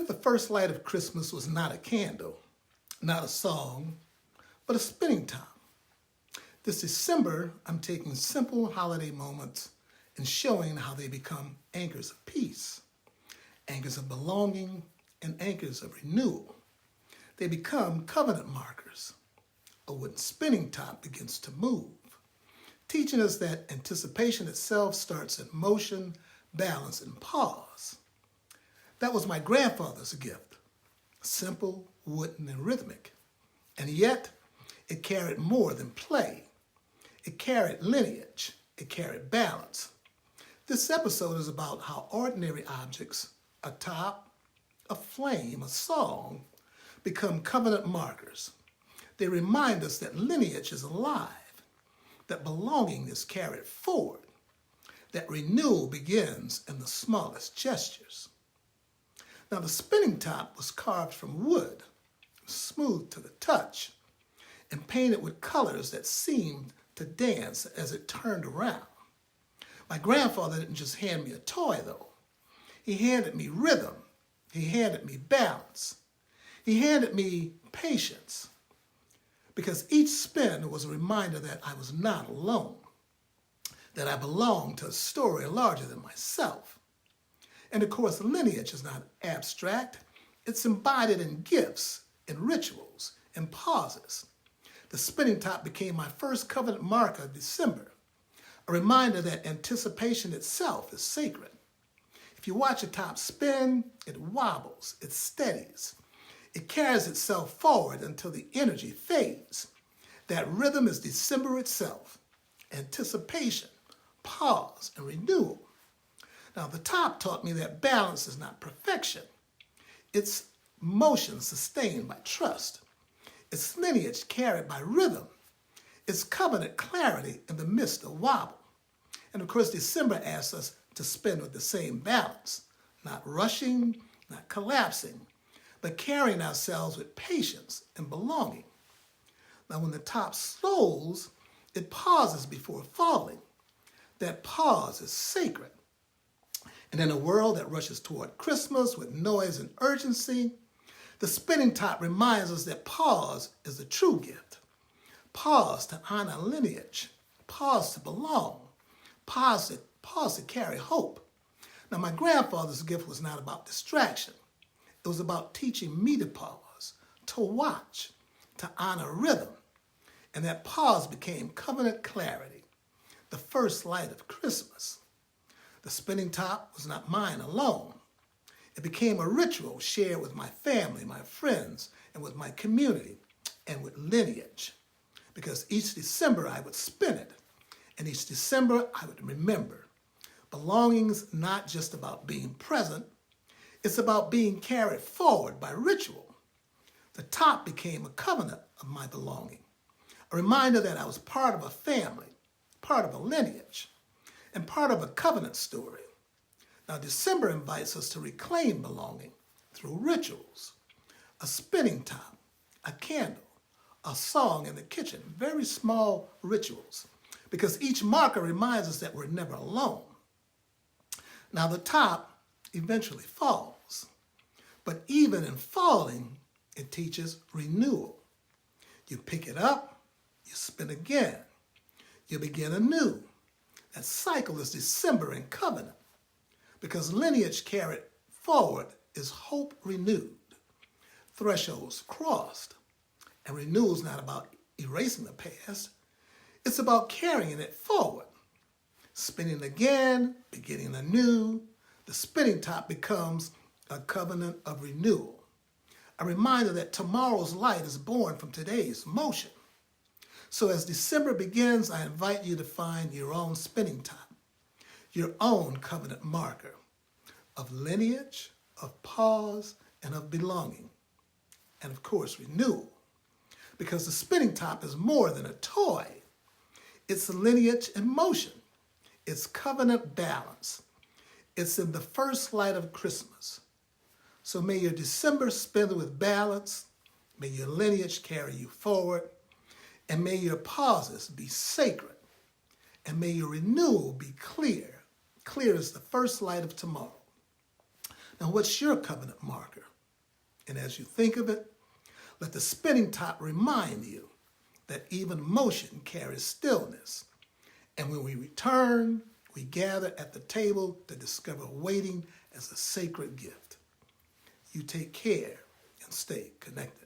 If the first light of Christmas was not a candle, not a song, but a spinning top? This December, I'm taking simple holiday moments and showing how they become anchors of peace, anchors of belonging, and anchors of renewal. They become covenant markers. A wooden spinning top begins to move, teaching us that anticipation itself starts in motion, balance, and pause. That was my grandfather's gift, simple, wooden, and rhythmic. And yet, it carried more than play. It carried lineage. It carried balance. This episode is about how ordinary objects, a top, a flame, a song, become covenant markers. They remind us that lineage is alive, that belonging is carried forward, that renewal begins in the smallest gestures. Now, the spinning top was carved from wood, smooth to the touch, and painted with colors that seemed to dance as it turned around. My grandfather didn't just hand me a toy, though. He handed me rhythm. He handed me balance. He handed me patience, because each spin was a reminder that I was not alone, that I belonged to a story larger than myself. And of course, lineage is not abstract. It's embodied in gifts, in rituals, in pauses. The spinning top became my first covenant marker of December, a reminder that anticipation itself is sacred. If you watch a top spin, it wobbles, it steadies. It carries itself forward until the energy fades. That rhythm is December itself, anticipation, pause, and renewal. Now, the top taught me that balance is not perfection. It's motion sustained by trust. It's lineage carried by rhythm. It's covenant clarity in the midst of wobble. And of course, December asks us to spin with the same balance, not rushing, not collapsing, but carrying ourselves with patience and belonging. Now, when the top slows, it pauses before falling. That pause is sacred. And in a world that rushes toward Christmas with noise and urgency, the spinning top reminds us that pause is the true gift. Pause to honor lineage. Pause to belong. Pause to carry hope. Now, my grandfather's gift was not about distraction. It was about teaching me to pause, to watch, to honor rhythm. And that pause became covenant clarity, the first light of Christmas. The spinning top was not mine alone. It became a ritual shared with my family, my friends, and with my community, and with lineage. Because each December I would spin it, and each December I would remember. Belonging's not just about being present, it's about being carried forward by ritual. The top became a covenant of my belonging, a reminder that I was part of a family, part of a lineage, and part of a covenant story. Now, December invites us to reclaim belonging through rituals, a spinning top, a candle, a song in the kitchen, very small rituals, because each marker reminds us that we're never alone. Now, the top eventually falls, but even in falling, it teaches renewal. You pick it up, you spin again, you begin anew. That cycle is December in covenant, because lineage carried forward is hope renewed, thresholds crossed, and renewal is not about erasing the past, it's about carrying it forward. Spinning again, beginning anew, the spinning top becomes a covenant of renewal, a reminder that tomorrow's light is born from today's motion. So as December begins, I invite you to find your own spinning top, your own covenant marker of lineage, of pause, and of belonging, and of course, renewal. Because the spinning top is more than a toy. It's lineage in motion. It's covenant balance. It's in the first light of Christmas. So may your December spend with balance. May your lineage carry you forward. And may your pauses be sacred. And may your renewal be clear, clear as the first light of tomorrow. Now, what's your covenant marker? And as you think of it, let the spinning top remind you that even motion carries stillness. And when we return, we gather at the table to discover waiting as a sacred gift. You take care and stay connected.